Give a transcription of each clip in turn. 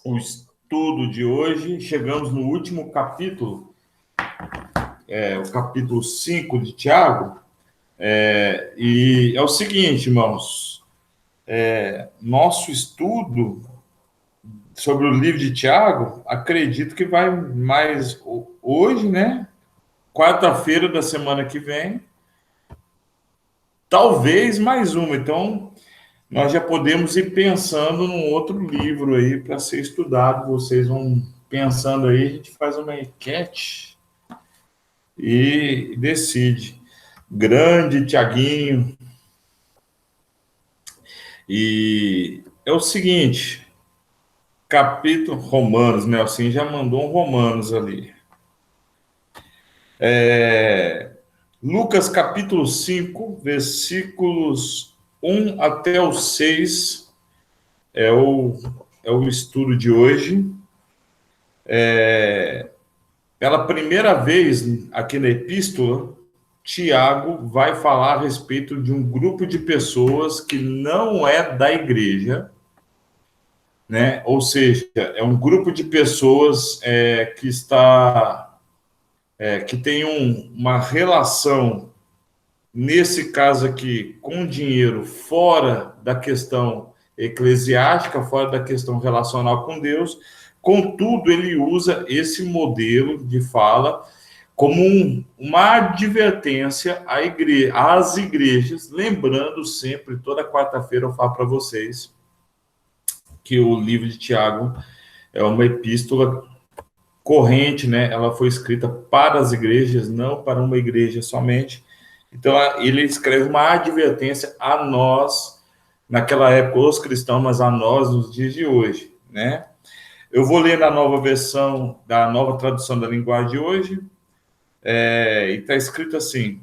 o estudo de hoje. Chegamos no último capítulo, o capítulo 5 de Tiago. E é o seguinte, irmãos, nosso estudo sobre o livro de Tiago, acredito que vai mais hoje, né? Quarta-feira da semana que vem, talvez mais uma. Então, nós já podemos ir pensando num outro livro aí para ser estudado. Vocês vão pensando aí, a gente faz uma enquete e decide. Grande Tiaguinho. E é o seguinte, capítulo Romanos, Nelson já mandou um Romanos ali. Lucas capítulo 5, versículos 1 até o 6 é o estudo de hoje. Pela primeira vez aqui na epístola, Tiago vai falar a respeito de um grupo de pessoas que não é da igreja, né? Ou seja, é um grupo de pessoas que tem uma relação, nesse caso aqui, com dinheiro fora da questão eclesiástica, fora da questão relacional com Deus. Contudo, ele usa esse modelo de fala como uma advertência às igrejas, lembrando sempre, toda quarta-feira eu falo para vocês, que o livro de Tiago é uma epístola corrente, né? Ela foi escrita para as igrejas, não para uma igreja somente. Então, ele escreve uma advertência a nós, naquela época, os cristãos, mas a nós nos dias de hoje, né? Eu vou ler na nova versão, da nova tradução da linguagem de hoje, e está escrito assim: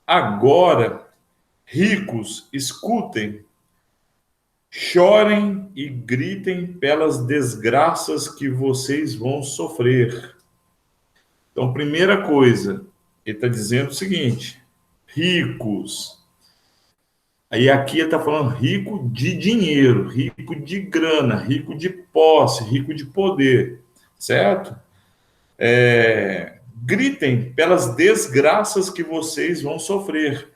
agora, ricos, escutem, chorem e gritem pelas desgraças que vocês vão sofrer. Então, primeira coisa, ele está dizendo o seguinte: ricos. Aí aqui ele está falando rico de dinheiro, rico de grana, rico de posse, rico de poder, certo? Gritem pelas desgraças que vocês vão sofrer.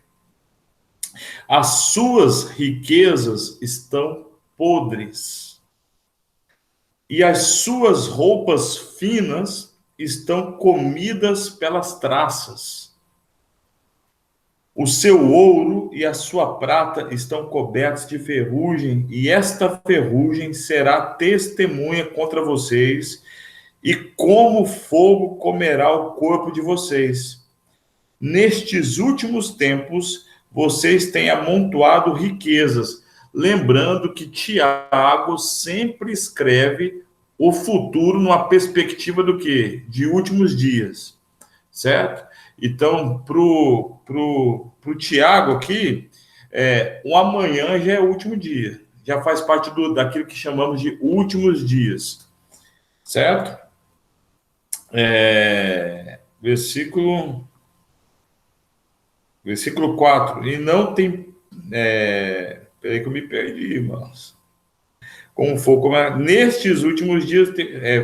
As suas riquezas estão podres e as suas roupas finas estão comidas pelas traças. O seu ouro e a sua prata estão cobertos de ferrugem, e esta ferrugem será testemunha contra vocês, e como fogo comerá o corpo de vocês. Nestes últimos tempos, vocês têm amontoado riquezas. Lembrando que Tiago sempre escreve o futuro numa perspectiva do quê? De últimos dias, certo? Então, pro Tiago aqui, o amanhã já é o último dia. Já faz parte daquilo que chamamos de últimos dias, certo? Versículo 4. E não tem... peraí que eu me perdi, irmãos. Nestes últimos dias,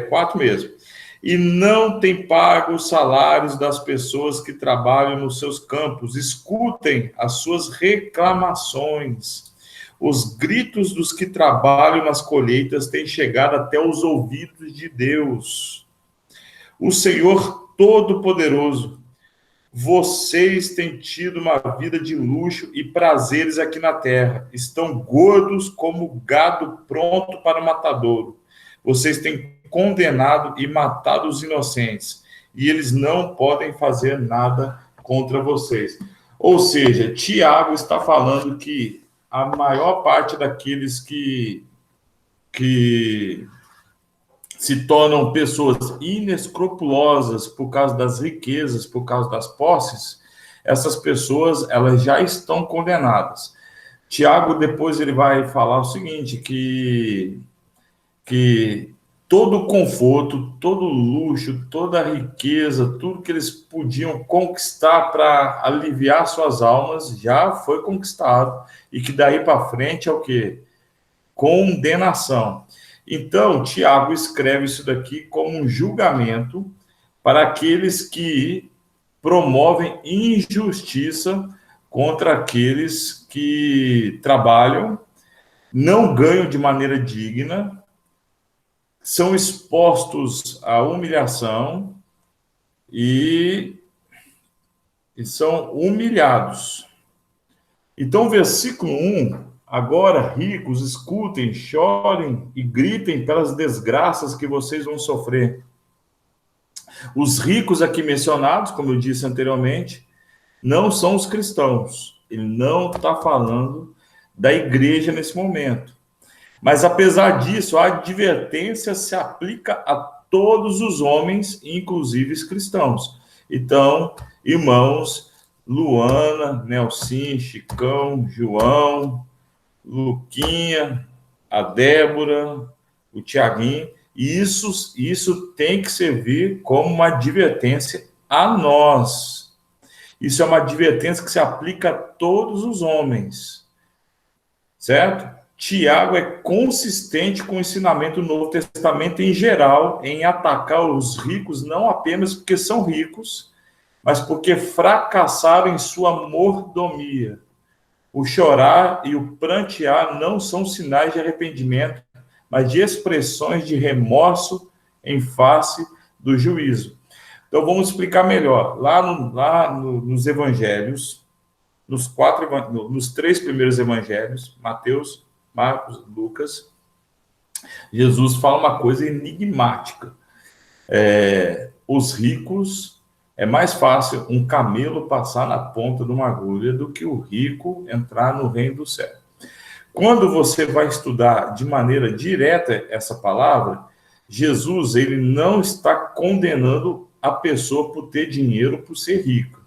4 mesmo. E não tem pago os salários das pessoas que trabalham nos seus campos. Escutem as suas reclamações. Os gritos dos que trabalham nas colheitas têm chegado até os ouvidos de Deus. O Senhor Todo-Poderoso, vocês têm tido uma vida de luxo e prazeres aqui na terra. Estão gordos como gado pronto para o matadouro. Vocês têm condenado e matado os inocentes, e eles não podem fazer nada contra vocês. Ou seja, Tiago está falando que a maior parte daqueles que se tornam pessoas inescrupulosas por causa das riquezas, por causa das posses, essas pessoas elas já estão condenadas. Tiago depois ele vai falar o seguinte, que todo o conforto, todo o luxo, toda a riqueza, tudo que eles podiam conquistar para aliviar suas almas já foi conquistado, e que daí para frente é o quê? condenação. Então, Tiago escreve isso daqui como um julgamento para aqueles que promovem injustiça contra aqueles que trabalham, não ganham de maneira digna, são expostos à humilhação e são humilhados. Então, versículo 1, agora, ricos, escutem, chorem e gritem pelas desgraças que vocês vão sofrer. Os ricos aqui mencionados, como eu disse anteriormente, não são os cristãos. Ele não está falando da igreja nesse momento. Mas, apesar disso, a advertência se aplica a todos os homens, inclusive os cristãos. Então, irmãos, Luana, Nelson, Chicão, João, Luquinha, a Débora, o Tiaguinho, isso tem que servir como uma advertência a nós. Isso é uma advertência que se aplica a todos os homens, certo? Tiago é consistente com o ensinamento do Novo Testamento em geral, em atacar os ricos, não apenas porque são ricos, mas porque fracassaram em sua mordomia. O chorar e o prantear não são sinais de arrependimento, mas de expressões de remorso em face do juízo. Então, vamos explicar melhor. Nos evangelhos, nos 3 primeiros evangelhos, Mateus, Marcos, Lucas, Jesus fala uma coisa enigmática. Os ricos, é mais fácil um camelo passar na ponta de uma agulha do que o rico entrar no reino do céu. Quando você vai estudar de maneira direta essa palavra, Jesus, ele não está condenando a pessoa por ter dinheiro, por ser rico.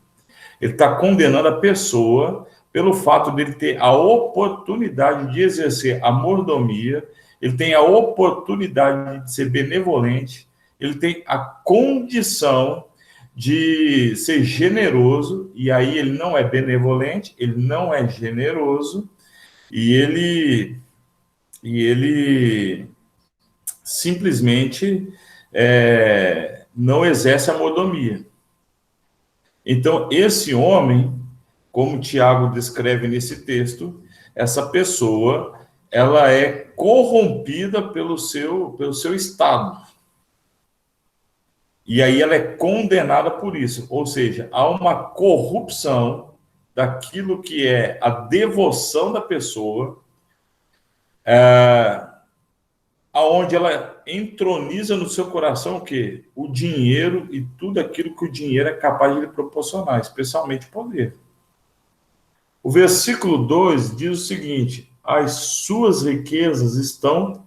Ele está condenando a pessoa pelo fato dele ter a oportunidade de exercer a mordomia, ele tem a oportunidade de ser benevolente, ele tem a condição de ser generoso, e aí ele não é benevolente, ele não é generoso, e ele simplesmente não exerce a mordomia. Então, esse homem, como Tiago descreve nesse texto, essa pessoa, ela é corrompida pelo seu estado. E aí ela é condenada por isso. Ou seja, há uma corrupção daquilo que é a devoção da pessoa, aonde ela entroniza no seu coração o quê? O dinheiro e tudo aquilo que o dinheiro é capaz de lhe proporcionar, especialmente poder. O versículo 2 diz o seguinte: as suas riquezas estão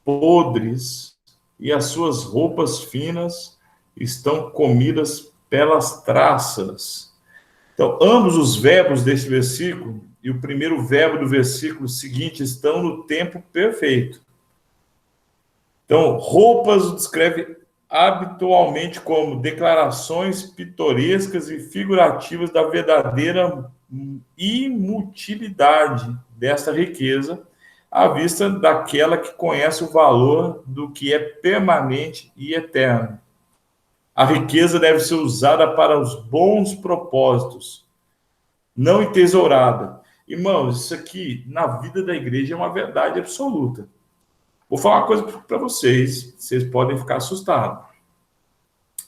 podres e as suas roupas finas estão comidas pelas traças. Então, ambos os verbos deste versículo e o primeiro verbo do versículo seguinte estão no tempo perfeito. Então, roupas descreve habitualmente como declarações pitorescas e figurativas da verdadeira inutilidade desta riqueza, à vista daquela que conhece o valor do que é permanente e eterno. A riqueza deve ser usada para os bons propósitos, não entesourada. Irmãos, isso aqui, na vida da igreja, é uma verdade absoluta. Vou falar uma coisa para vocês podem ficar assustados.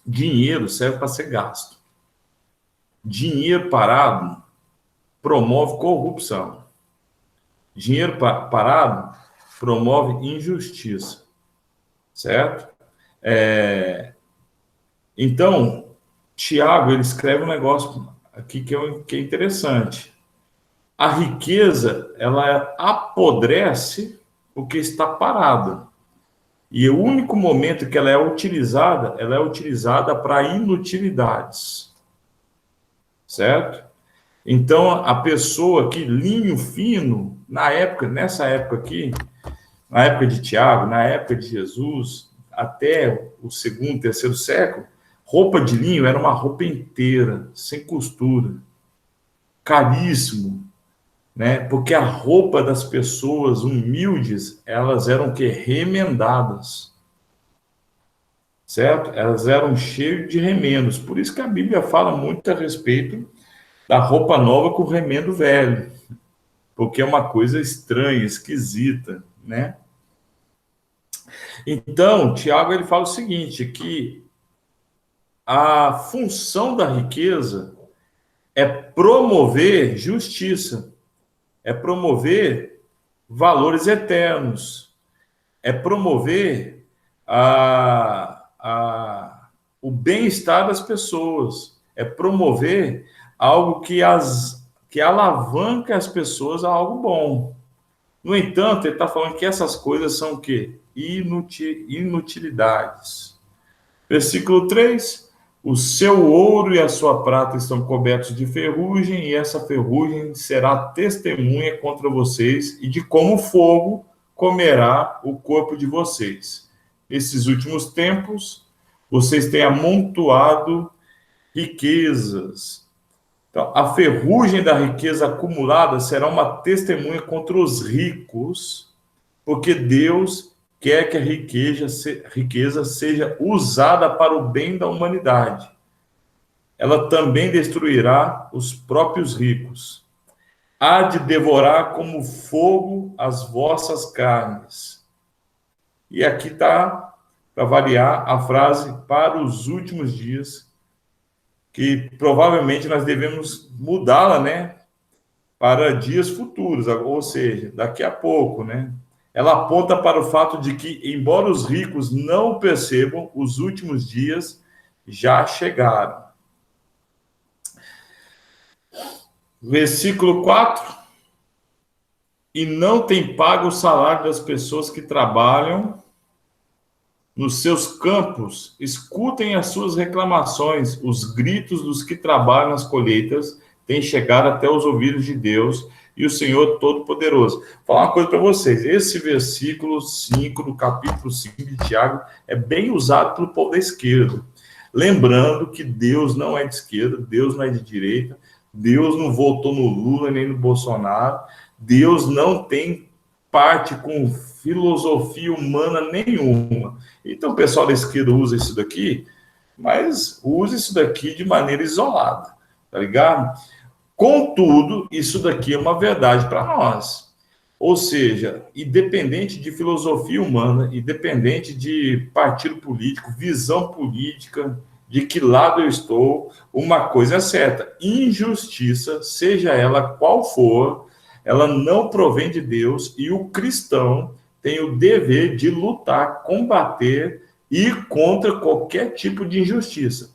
Dinheiro serve para ser gasto. Dinheiro parado promove corrupção. Dinheiro parado promove injustiça. Certo? Então, Tiago, ele escreve um negócio aqui que é interessante. A riqueza, ela apodrece o que está parado. E o único momento que ela é utilizada para inutilidades. Certo? Então, a pessoa que linho fino, nessa época aqui, na época de Tiago, na época de Jesus, até o 2º, 3º século, roupa de linho era uma roupa inteira, sem costura, caríssimo. né? Porque a roupa das pessoas humildes, elas eram o quê? Remendadas, certo? Elas eram cheias de remendos. Por isso que a Bíblia fala muito a respeito da roupa nova com o remendo velho, porque é uma coisa estranha, esquisita, né? Então, Tiago ele fala o seguinte, que a função da riqueza é promover justiça, é promover valores eternos, é promover o bem-estar das pessoas, é promover algo que alavanca as pessoas a algo bom. No entanto, ele está falando que essas coisas são o quê? Inutilidades. Versículo 3: o seu ouro e a sua prata estão cobertos de ferrugem, e essa ferrugem será testemunha contra vocês, e de como fogo comerá o corpo de vocês. Nesses últimos tempos, vocês têm amontoado riquezas. Então, a ferrugem da riqueza acumulada será uma testemunha contra os ricos, porque Deus quer que a riqueza seja usada para o bem da humanidade. Ela também destruirá os próprios ricos. Há de devorar como fogo as vossas carnes. E aqui está, para variar, a frase para os últimos dias, que provavelmente nós devemos mudá-la, né, para dias futuros, ou seja, daqui a pouco, né? Ela aponta para o fato de que, embora os ricos não percebam, os últimos dias já chegaram. Versículo 4: e não tem pago o salário das pessoas que trabalham nos seus campos. Escutem as suas reclamações, os gritos dos que trabalham nas colheitas têm chegado até os ouvidos de Deus e o Senhor Todo-Poderoso. Vou falar uma coisa para vocês, esse versículo 5, do capítulo 5 de Tiago, é bem usado pelo povo da esquerda. Lembrando que Deus não é de esquerda, Deus não é de direita, Deus não votou no Lula nem no Bolsonaro, Deus não tem parte com filosofia humana nenhuma. Então o pessoal da esquerda usa isso daqui, mas usa isso daqui de maneira isolada, tá ligado? Contudo, isso daqui é uma verdade para nós. Ou seja, independente de filosofia humana, independente de partido político, visão política, de que lado eu estou, uma coisa é certa: injustiça, seja ela qual for, ela não provém de Deus, e o cristão tem o dever de lutar, combater e ir contra qualquer tipo de injustiça.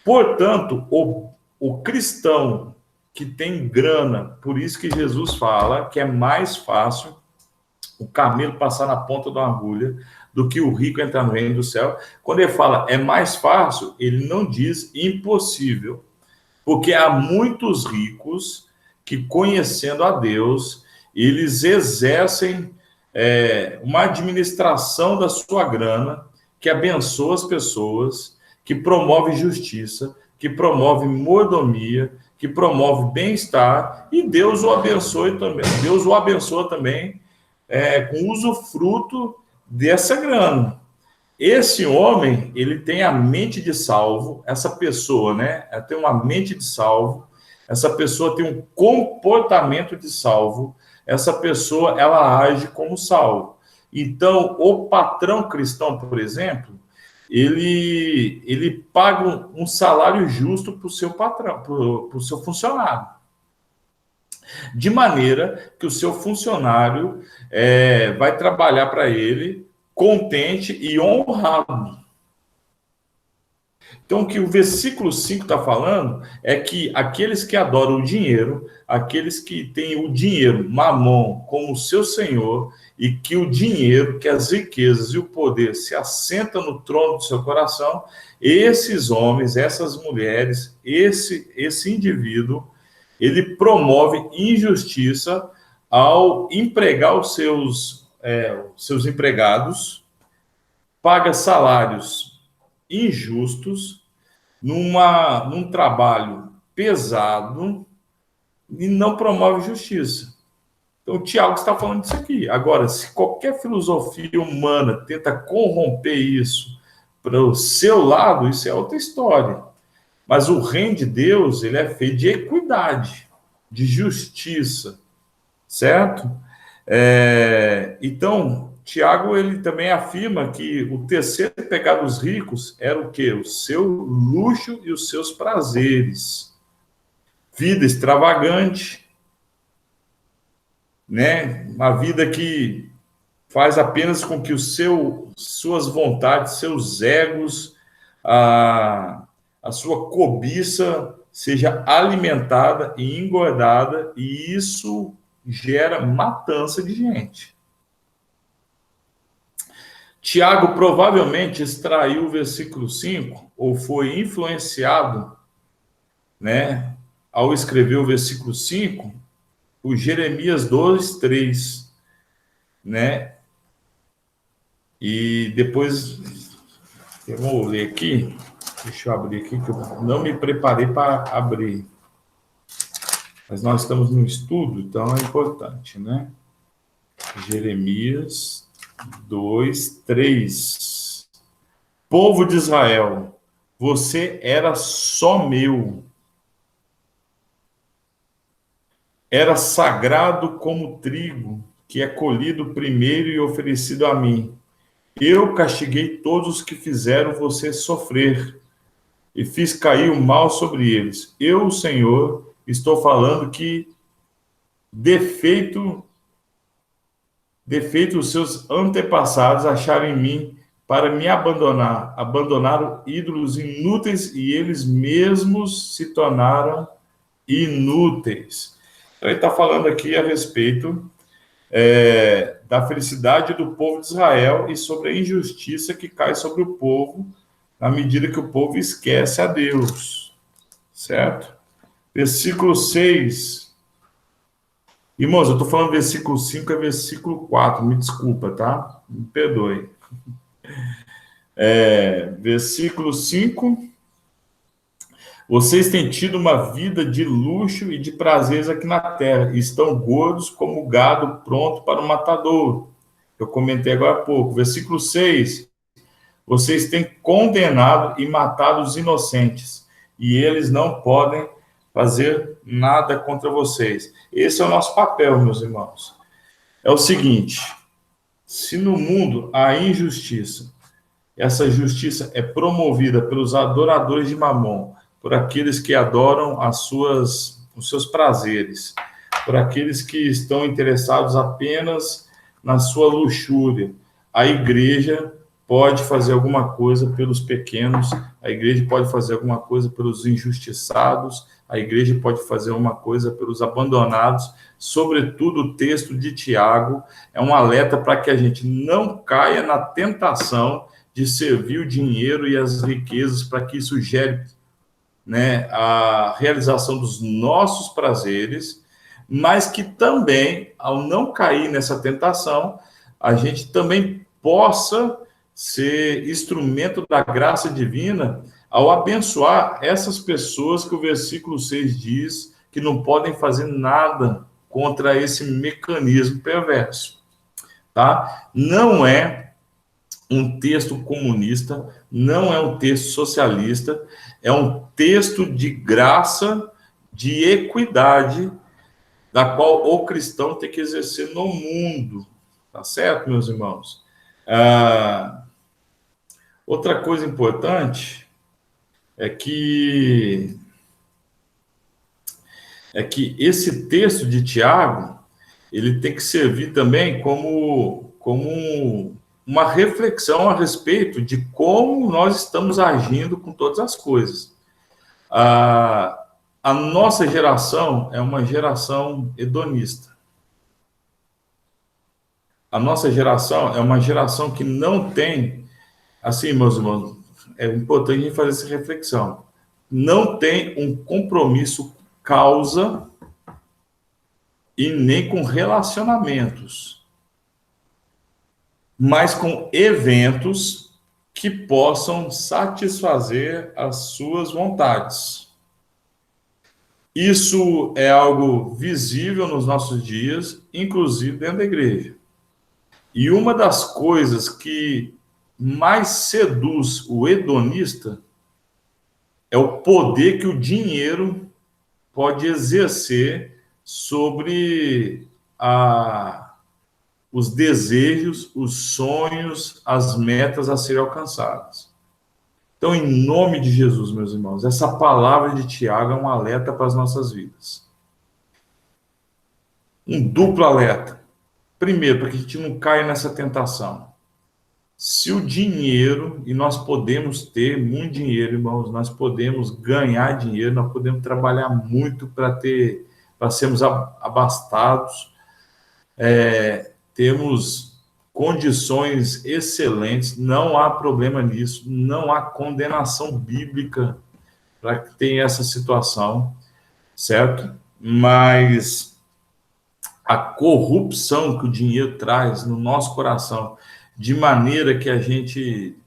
Portanto, o cristão que tem grana, por isso que Jesus fala que é mais fácil o camelo passar na ponta de uma agulha do que o rico entrar no reino do céu. Quando ele fala é mais fácil, ele não diz impossível, porque há muitos ricos que, conhecendo a Deus, eles exercem uma administração da sua grana que abençoa as pessoas, que promove justiça, que promove mordomia, que promove bem-estar, e Deus o abençoe também. Deus o abençoa também com usufruto dessa grana. Esse homem, ele tem a mente de salvo, essa pessoa, né? Ela tem uma mente de salvo, essa pessoa tem um comportamento de salvo, essa pessoa, ela age como salvo. Então, o patrão cristão, por exemplo, ele paga um salário justo para o seu patrão, para o seu funcionário. De maneira que o seu funcionário vai trabalhar para ele contente e honrado. Então, o que o versículo 5 está falando é que aqueles que adoram o dinheiro, aqueles que têm o dinheiro, mamon, como seu senhor, e que o dinheiro, que as riquezas e o poder se assentam no trono do seu coração, esses homens, essas mulheres, esse indivíduo, ele promove injustiça ao empregar os seus empregados, paga salários injustos, num trabalho pesado, e não promove justiça. Então, o Tiago está falando disso aqui. Agora, se qualquer filosofia humana tenta corromper isso para o seu lado, isso é outra história. Mas o reino de Deus, ele é feito de equidade, de justiça, certo? Então, Tiago, ele também afirma que o terceiro pecado dos ricos era o quê? O seu luxo e os seus prazeres. Vida extravagante, né? Uma vida que faz apenas com que suas vontades, seus egos, a sua cobiça seja alimentada e engordada, e isso gera matança de gente. Tiago provavelmente extraiu o versículo 5, ou foi influenciado, né, ao escrever o versículo 5, o Jeremias 2, 3, né? E depois, eu vou ler aqui, deixa eu abrir aqui, que eu não me preparei para abrir. Mas nós estamos no estudo, então é importante, né? Jeremias 2, 3. Povo de Israel, você era só meu. Era sagrado como trigo, que é colhido primeiro e oferecido a mim. Eu castiguei todos os que fizeram você sofrer, e fiz cair o mal sobre eles. Eu, o Senhor, estou falando que defeito os seus antepassados acharam em mim para me abandonar. Abandonaram ídolos inúteis e eles mesmos se tornaram inúteis. Então, ele está falando aqui a respeito da felicidade do povo de Israel e sobre a injustiça que cai sobre o povo na medida que o povo esquece a Deus, certo? Versículo 6. Irmãos, eu estou falando versículo 5, é versículo 4, me desculpa, tá? Me perdoe. Versículo 5. Vocês têm tido uma vida de luxo e de prazeres aqui na terra, e estão gordos como gado pronto para o matadouro. Eu comentei agora há pouco. Versículo 6. Vocês têm condenado e matado os inocentes, e eles não podem fazer nada contra vocês. Esse é o nosso papel, meus irmãos. É o seguinte: se no mundo há injustiça, essa justiça é promovida pelos adoradores de Mamon, por aqueles que adoram os seus prazeres, por aqueles que estão interessados apenas na sua luxúria. A igreja pode fazer alguma coisa pelos pequenos, a igreja pode fazer alguma coisa pelos injustiçados, a igreja pode fazer uma coisa pelos abandonados. Sobretudo, o texto de Tiago é um alerta para que a gente não caia na tentação de servir o dinheiro e as riquezas para que isso gere, né, a realização dos nossos prazeres, mas que também, ao não cair nessa tentação, a gente também possa ser instrumento da graça divina ao abençoar essas pessoas que o versículo 6 diz que não podem fazer nada contra esse mecanismo perverso, tá? Não é um texto comunista, não é um texto socialista, é um texto de graça, de equidade, da qual o cristão tem que exercer no mundo, tá certo, meus irmãos? Outra coisa importante é que esse texto de Tiago, ele tem que servir também como uma reflexão a respeito de como nós estamos agindo com todas as coisas. A nossa geração é uma geração hedonista. A nossa geração é uma geração que não tem, assim, meus irmãos, é importante a gente fazer essa reflexão, não tem um compromisso causa e nem com relacionamentos, mas com eventos que possam satisfazer as suas vontades. Isso é algo visível nos nossos dias, inclusive dentro da igreja. E uma das coisas que mais seduz o hedonista é o poder que o dinheiro pode exercer sobre os desejos, os sonhos, as metas a serem alcançadas. Então, em nome de Jesus, meus irmãos, essa palavra de Tiago é um alerta para as nossas vidas. Um duplo alerta. Primeiro, para que a gente não caia nessa tentação. Se o dinheiro, e nós podemos ter muito dinheiro, irmãos, nós podemos ganhar dinheiro, nós podemos trabalhar muito para sermos abastados, temos condições excelentes, não há problema nisso, não há condenação bíblica para que tenha essa situação, certo? Mas a corrupção que o dinheiro traz no nosso coração, de maneira que a gente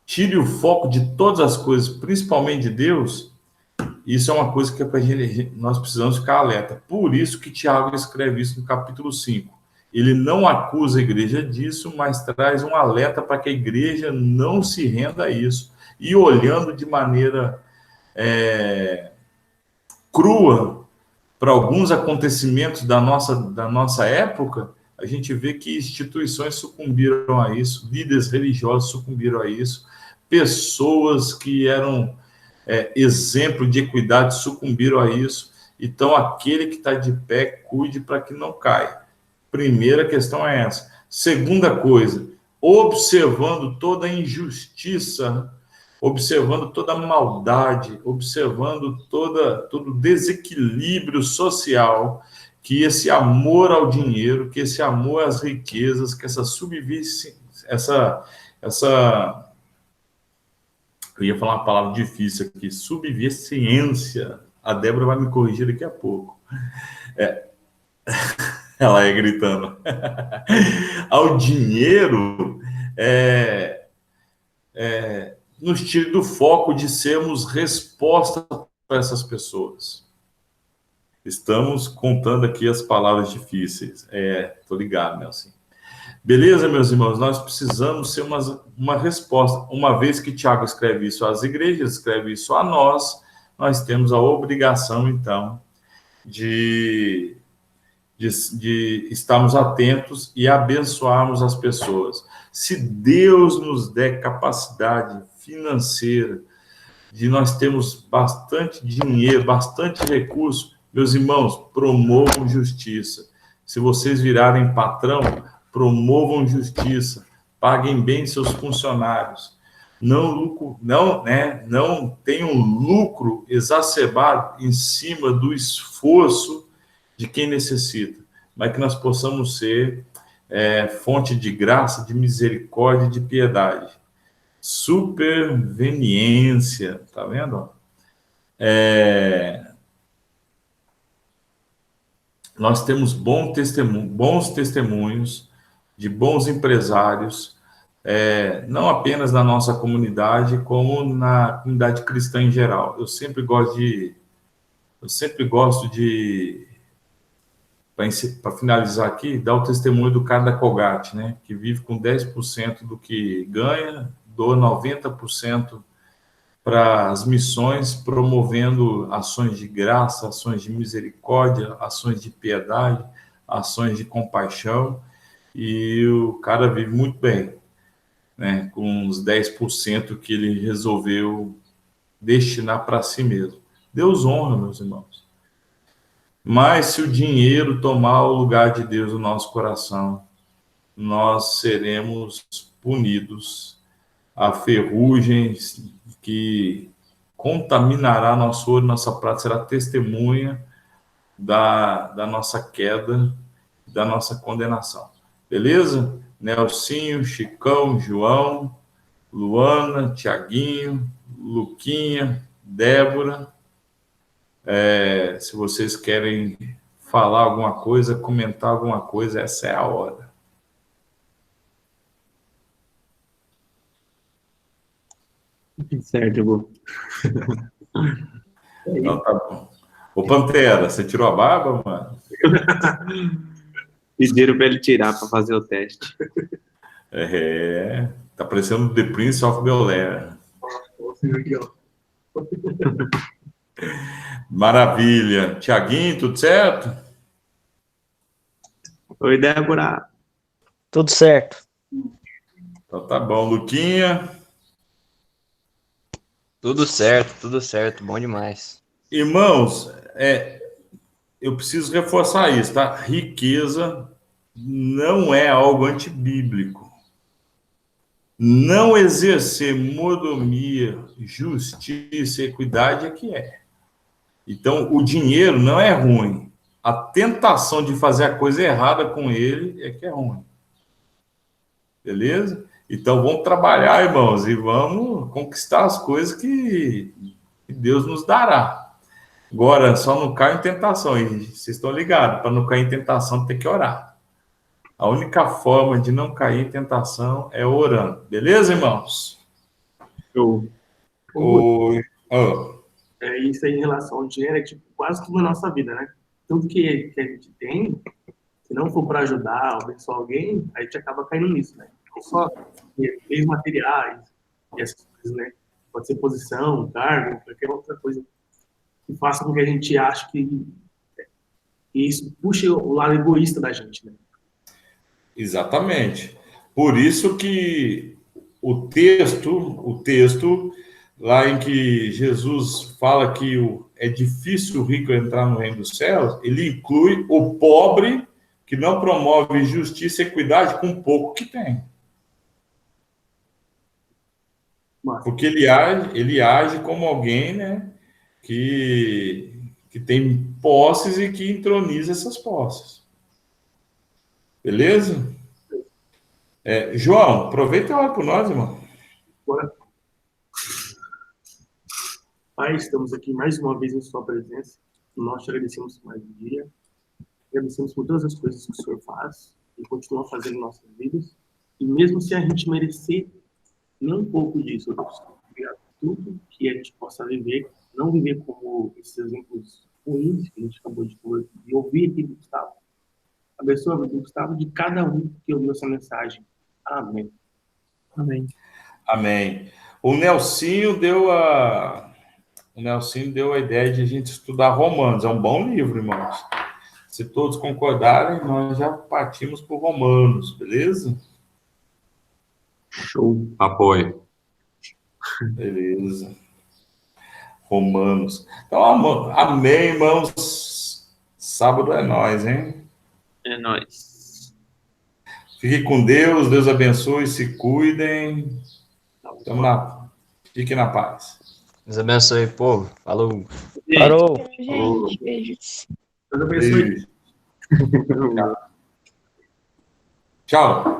tire o foco de todas as coisas, principalmente de Deus, isso é uma coisa que nós precisamos ficar alerta. Por isso que Tiago escreve isso no capítulo 5. Ele não acusa a igreja disso, mas traz um alerta para que a igreja não se renda a isso. E olhando de maneira crua para alguns acontecimentos da nossa época, a gente vê que instituições sucumbiram a isso, líderes religiosos sucumbiram a isso, pessoas que eram exemplo de equidade sucumbiram a isso. Então, aquele que está de pé, cuide para que não caia. Primeira questão é essa. Segunda coisa, observando toda a injustiça, observando toda a maldade, observando todo o desequilíbrio social, que esse amor ao dinheiro, que esse amor às riquezas, que essa subvivência, eu ia falar uma palavra difícil aqui, subvivência. A Débora vai me corrigir daqui a pouco. Ela é gritando. Ao dinheiro, nos tire do foco de sermos resposta para essas pessoas. Estamos contando aqui as palavras difíceis. Tô ligado, Nelson. Beleza, meus irmãos? Nós precisamos ser uma resposta. Uma vez que Tiago escreve isso às igrejas, escreve isso a nós temos a obrigação, então, de estarmos atentos e abençoarmos as pessoas. Se Deus nos der capacidade financeira, de nós termos bastante dinheiro, bastante recurso, meus irmãos, promovam justiça. Se vocês virarem patrão, promovam justiça, paguem bem seus funcionários. Não tenham lucro exacerbado em cima do esforço de quem necessita, mas que nós possamos ser fonte de graça, de misericórdia e de piedade. Superveniência, tá vendo? Nós temos bons testemunhos de bons empresários, não apenas na nossa comunidade, como na comunidade cristã em geral. Eu sempre gosto de para finalizar aqui, dar o testemunho do cara da Colgate, né? Que vive com 10% do que ganha, doa 90% para as missões, promovendo ações de graça, ações de misericórdia, ações de piedade, ações de compaixão, e o cara vive muito bem, né? Com os 10% que ele resolveu destinar para si mesmo. Deus honra, meus irmãos. Mas se o dinheiro tomar o lugar de Deus no nosso coração, nós seremos punidos. A ferrugem que contaminará nosso ouro, nossa prata, será testemunha da nossa queda, da nossa condenação. Beleza? Nelsinho, Chicão, João, Luana, Tiaguinho, Luquinha, Débora. Se vocês querem falar alguma coisa, comentar alguma coisa, essa é a hora. Certo, Gu. Então tá bom. Ô, Pantera, você tirou a barba, mano? Pediram para ele tirar para fazer o teste. Tá parecendo The Prince of Bel-Air. Maravilha. Tiaguinho, tudo certo? Oi, Débora. Tudo certo. Então tá bom. Luquinha. Tudo certo, bom demais. Irmãos, eu preciso reforçar isso, tá? Riqueza não é algo antibíblico. Não exercer mordomia, justiça e equidade é que é. Então, o dinheiro não é ruim. A tentação de fazer a coisa errada com ele é que é ruim. Beleza? Então, vamos trabalhar, irmãos, e vamos conquistar as coisas que Deus nos dará. Agora, só não caia em tentação. E vocês estão ligados, para não cair em tentação, tem que orar. A única forma de não cair em tentação é orando. Beleza, irmãos? Show. É isso aí em relação ao dinheiro, é tipo quase tudo na nossa vida, né? Tudo que a gente tem, se não for para ajudar, abençoar alguém, a gente acaba caindo nisso, né? Não só bens materiais e essas coisas, né? Pode ser posição, cargo, qualquer outra coisa que faça com que a gente ache que isso puxe o lado egoísta da gente, né? Exatamente. Por isso que o texto lá em que Jesus fala que é difícil o rico entrar no reino dos céus, ele inclui o pobre que não promove justiça e equidade com o pouco que tem. Porque ele age como alguém, né, que tem posses e que entroniza essas posses. Beleza? João, aproveita e olha por nós, irmão. Bora. Pai, estamos aqui mais uma vez em sua presença. Nós te agradecemos mais um dia. Agradecemos por todas as coisas que o Senhor faz e continua fazendo em nossas vidas. E mesmo se a gente merecer nem um pouco disso, Deus, obrigado por tudo que a gente possa viver, não viver como esses exemplos ruins que a gente acabou de ouvir aqui do Gustavo. Abençoa a vida do Gustavo, de cada um que ouviu essa mensagem. Amém. Amém. Amém. O Nelsinho deu a ideia de a gente estudar Romanos. É um bom livro, irmãos. Se todos concordarem, nós já partimos por Romanos, beleza? Show. Apoio. Beleza. Romanos. Então, amém, irmãos. Sábado é nós, hein? É nóis. Fiquem com Deus, Deus abençoe, se cuidem. Fiquem na paz. Deus abençoe, povo. Falou. Parou. Gente, beijos. Deus abençoe. Tchau.